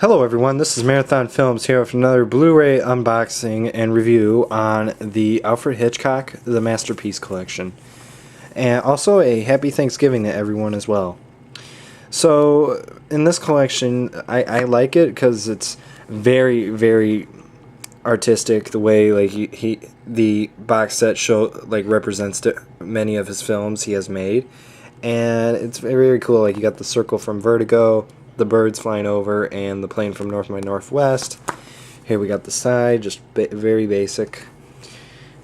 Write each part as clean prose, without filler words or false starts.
Hello everyone, this is Marathon Films here with another Blu-ray unboxing and review on the Alfred Hitchcock The Masterpiece Collection. And also a happy Thanksgiving to everyone as well. So, in this collection, I like it because it's very, very artistic. The way the box set represents many of his films he has made. And it's very, very cool. Like, you got the circle from Vertigo, the birds flying over, and the plane from North by Northwest. Here we got the side, just very basic.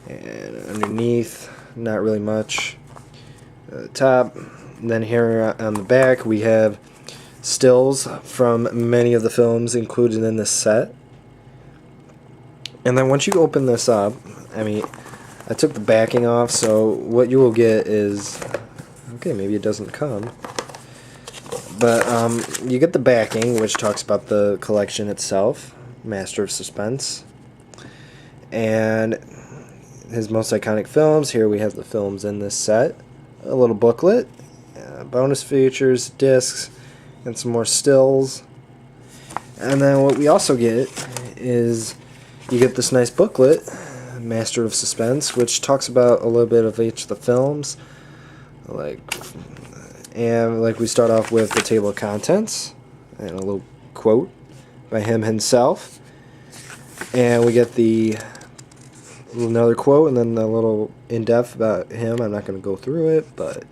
And underneath, not really much. Top. And then here on the back, we have stills from many of the films included in this set. And then once you open this up, I took the backing off, so what you will get is, okay, maybe it doesn't come. But you get the backing, which talks about the collection itself, Master of Suspense, and his most iconic films. Here we have the films in this set, a little booklet, bonus features, discs, and some more stills. And then what we also get is you get this nice booklet, Master of Suspense, which talks about a little bit of each of the films, and we start off with the table of contents and a little quote by him himself, and we get another quote and then a little in-depth about him. I'm not going to go through it, but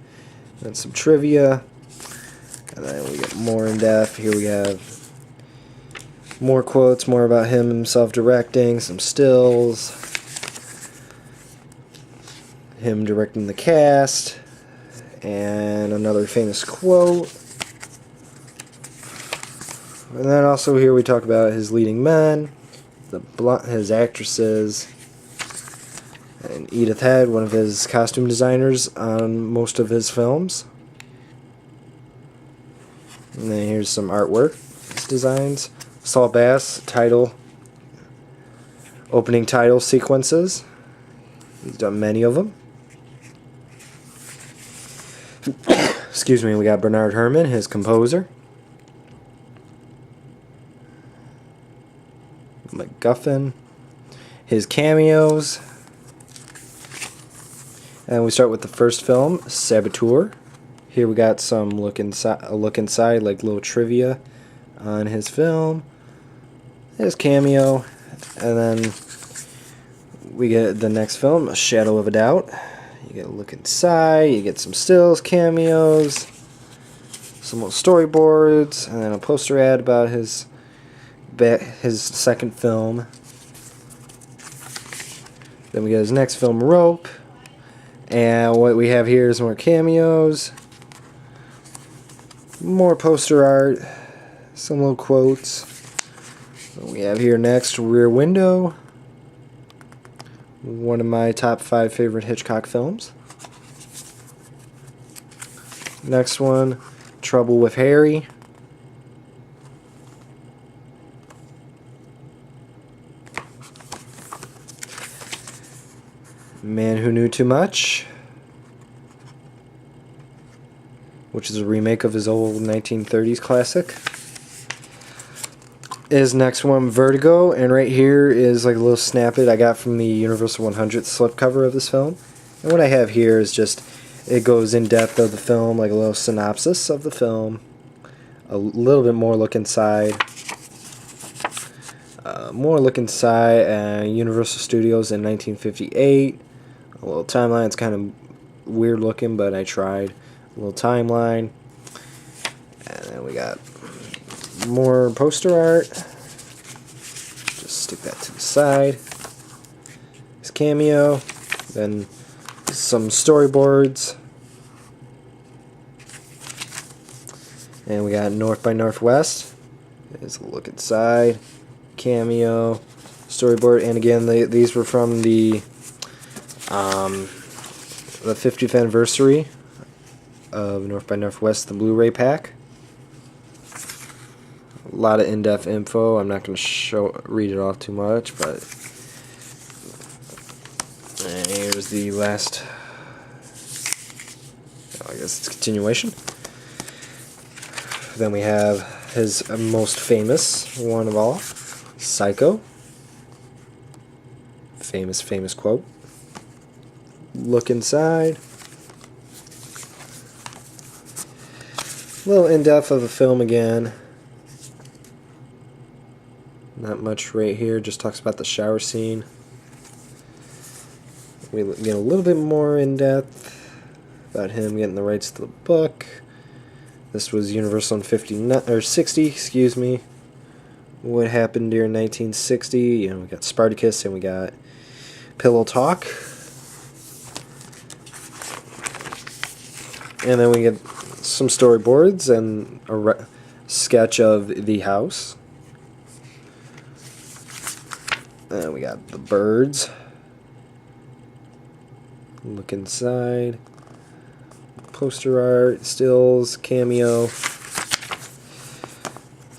then some trivia, and then we get more in-depth. Here we have more quotes, more about him himself directing, some stills, him directing the cast, and another famous quote. And then also here we talk about his leading men, his actresses, and Edith Head, one of his costume designers on most of his films. And then here's some artwork, his designs. Saul Bass opening title sequences. He's done many of them. Excuse me, we got Bernard Herrmann, his composer. MacGuffin, his cameos. And we start with the first film, Saboteur. Here we got some a look inside, like little trivia on his film, his cameo, and then we get the next film, A Shadow of a Doubt. You get a look inside, you get some stills, cameos, some little storyboards, and then a poster ad about his second film. Then we get his next film, Rope, and what we have here is more cameos, more poster art, some little quotes. What we have here next, Rear Window, one of my top 5 favorite Hitchcock films. Next one, Trouble with Harry. Man Who Knew Too Much, which is a remake of his old 1930s classic. His next one, Vertigo, and right here is like a little snippet I got from the Universal 100 slipcover of this film. And what I have here is just, it goes in depth of the film, like a little synopsis of the film, a little bit more look inside, Universal Studios in 1958, a little timeline. It's kind of weird looking, but I tried. A little timeline, and then we got more poster art. Just stick that to the side. His cameo, then some storyboards, and we got North by Northwest. There's a look inside, cameo, storyboard, and again these were from the 50th anniversary of North by Northwest, the Blu-ray pack. A lot of in-depth info. I'm not going to read it off too much, but and here's the last, I guess it's continuation. Then we have his most famous one of all, Psycho. Famous quote. Look inside. A little in-depth of the film again. Not much right here, just talks about the shower scene. We get a little bit more in-depth about him getting the rights to the book. This was Universal in 59 or 60, excuse me. What happened during 1960? You know, we got Spartacus and we got Pillow Talk. And then we get some storyboards and a sketch of the house. And we got the birds. Look inside. Poster art, stills, cameo.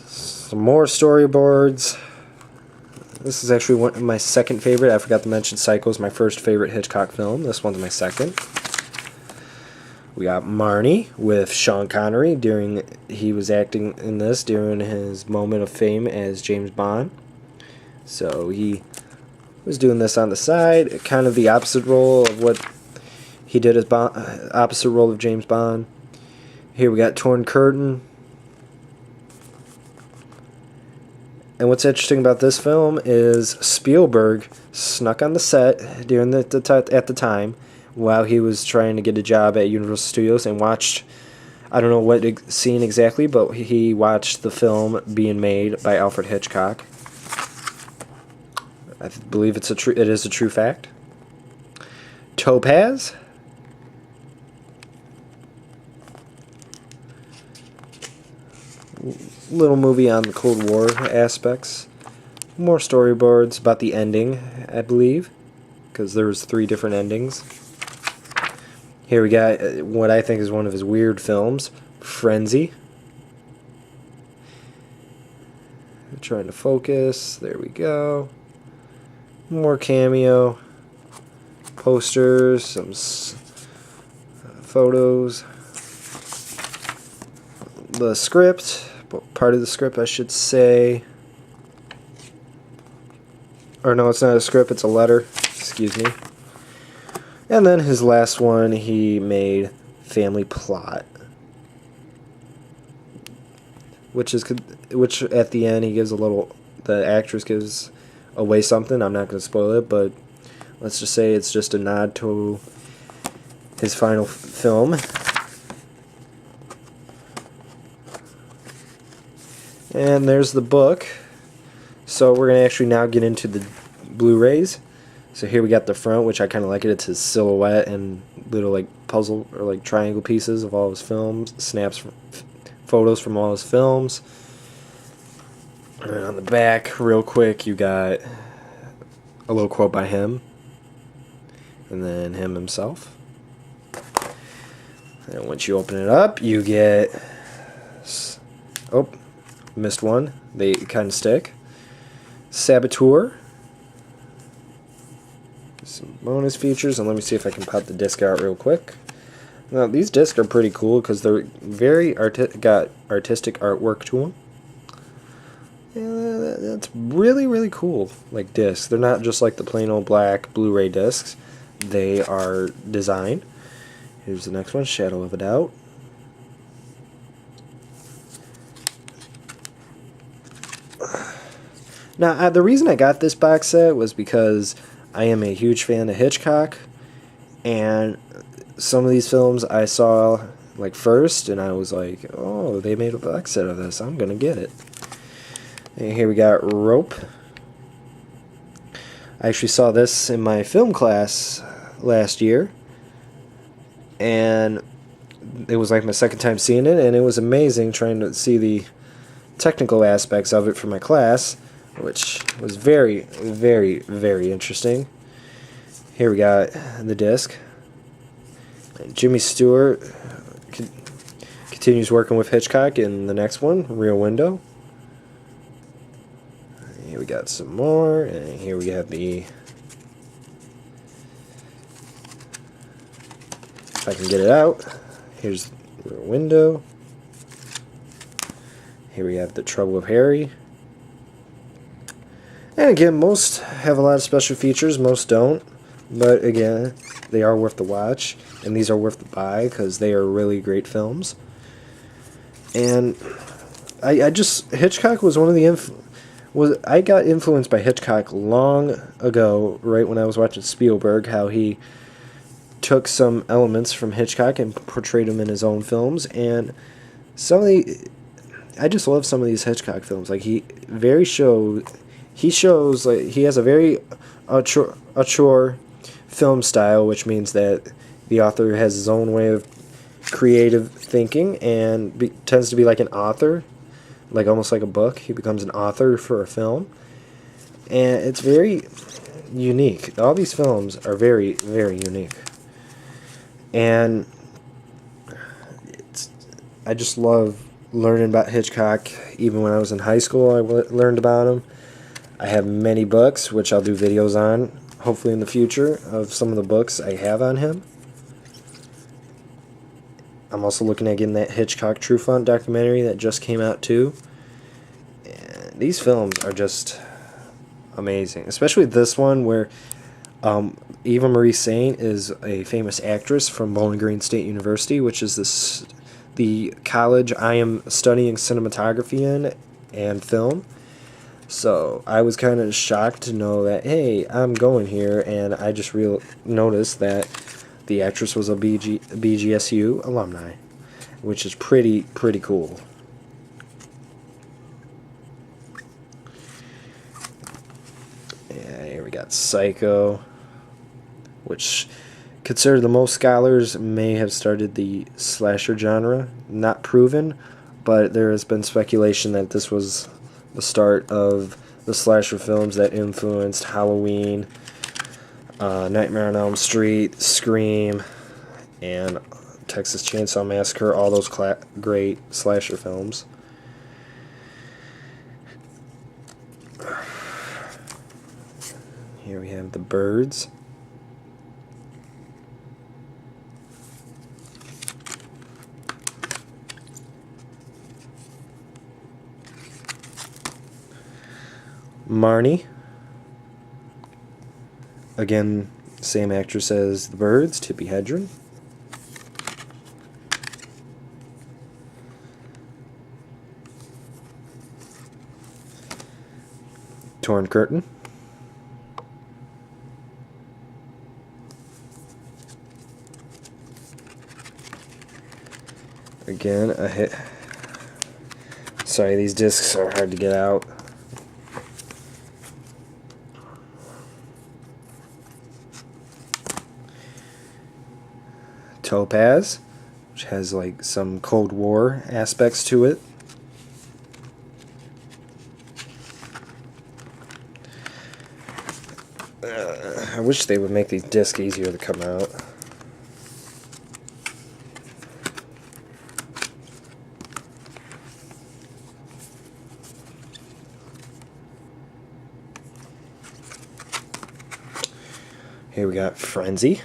Some more storyboards. This is actually one of my second favorite. I forgot to mention Psycho is my first favorite Hitchcock film. This one's my second. We got Marnie with Sean Connery he was acting in this during his moment of fame as James Bond. So he was doing this on the side, kind of the opposite role of what he did as opposite role of James Bond. Here we got Torn Curtain. And what's interesting about this film is Spielberg snuck on the set during at the time while he was trying to get a job at Universal Studios and watched, I don't know what scene exactly, but he watched the film being made by Alfred Hitchcock. I believe it is a true fact. Topaz. Little movie on the Cold War aspects. More storyboards about the ending, I believe, because there was 3 different endings. Here we got what I think is one of his weird films, Frenzy. I'm trying to focus. There we go. More cameo. Posters, some photos. The script, part of the script I should say. Or no, it's not a script, it's a letter. Excuse me. And then his last one, he made Family Plot. Which at the end he gives the actress gives away something. I'm not going to spoil it, but let's just say it's just a nod to his final film. And there's the book. So we're going to actually now get into the Blu-rays. So here we got the front, which I kind of like it. It's his silhouette and little like puzzle or like triangle pieces of all his films, photos from all his films. And on the back, real quick, you got a little quote by him. And then him himself. And once you open it up, you get... Oh, missed one. They kind of stick. Saboteur. Some bonus features, and let me see if I can pop the disc out real quick. Now, these discs are pretty cool because they're got artistic artwork to them. Yeah, that's really, really cool. Like discs, they're not just like the plain old black Blu-ray discs. They are designed. Here's the next one, Shadow of a Doubt. Now, the reason I got this box set was because I am a huge fan of Hitchcock, and some of these films I saw like first, and I was like, oh, they made a box set of this, I'm gonna get it. And here we got Rope. I actually saw this in my film class last year, and it was like my second time seeing it, and it was amazing trying to see the technical aspects of it for my class, which was very, very, very interesting. Here we got the disc. Jimmy Stewart continues working with Hitchcock in the next one, Rear Window. Here we got some more, and here we have the... If I can get it out, here's Rear Window. Here we have The Trouble with Harry. And again, most have a lot of special features, most don't. But again, they are worth the watch. And these are worth the buy because they are really great films. And Hitchcock was one of the I got influenced by Hitchcock long ago, right when I was watching Spielberg, how he took some elements from Hitchcock and portrayed them in his own films. And I just love some of these Hitchcock films. Like he shows like he has a very auteur film style, which means that the author has his own way of creative thinking and tends to be like an author, like almost like a book. He becomes an author for a film, and it's very unique. All these films are very, very unique, and I just love learning about Hitchcock. Even when I was in high school, I learned about him. I have many books, which I'll do videos on, hopefully in the future, of some of the books I have on him. I'm also looking at getting that Hitchcock True Font documentary that just came out too. And these films are just amazing, especially this one where Eva Marie Saint is a famous actress from Bowling Green State University, which is the college I am studying cinematography in and film. So I was kind of shocked to know that, hey, I'm going here, and I just noticed that the actress was a BGSU alumni, which is pretty cool. Yeah, here we got Psycho, which considered the most scholars may have started the slasher genre. Not proven, but there has been speculation that this was the start of the slasher films that influenced Halloween, Nightmare on Elm Street, Scream, and Texas Chainsaw Massacre, all those great slasher films. Here we have The Birds. Marnie. Again, same actress as The Birds, Tippi Hedren. Torn Curtain. Again, a hit. Sorry, these discs are hard to get out. Topaz, which has like some Cold War aspects to it. I wish they would make these discs easier to come out. Here we got Frenzy.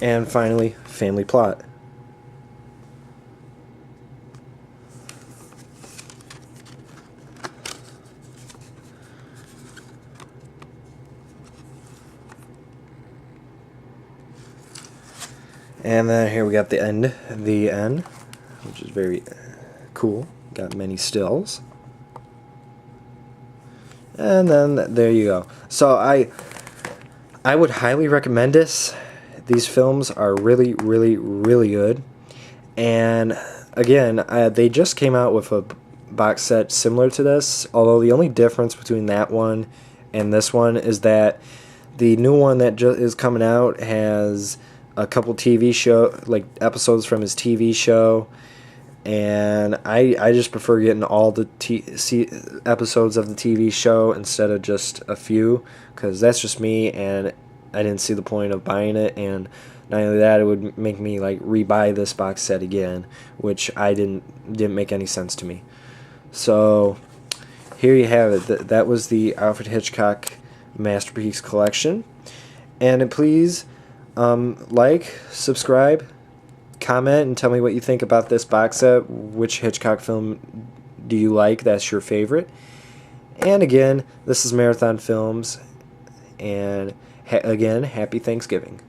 And finally, Family Plot. And then here we got the end, which is very cool. Got many stills. And then there you go. So I would highly recommend this. These films are really, really, really good. And again, they just came out with a box set similar to this, although the only difference between that one and this one is that the new one that is coming out has a couple TV show, like episodes from his TV show, and I just prefer getting all the episodes of the TV show instead of just a few, because that's just me, and I didn't see the point of buying it. And not only that, it would make me like rebuy this box set again, which didn't make any sense to me. So here you have it. That was the Alfred Hitchcock Masterpiece Collection. And please like, subscribe, comment, and tell me what you think about this box set. Which Hitchcock film do you like? That's your favorite. And again, this is Marathon Films. And again, happy Thanksgiving.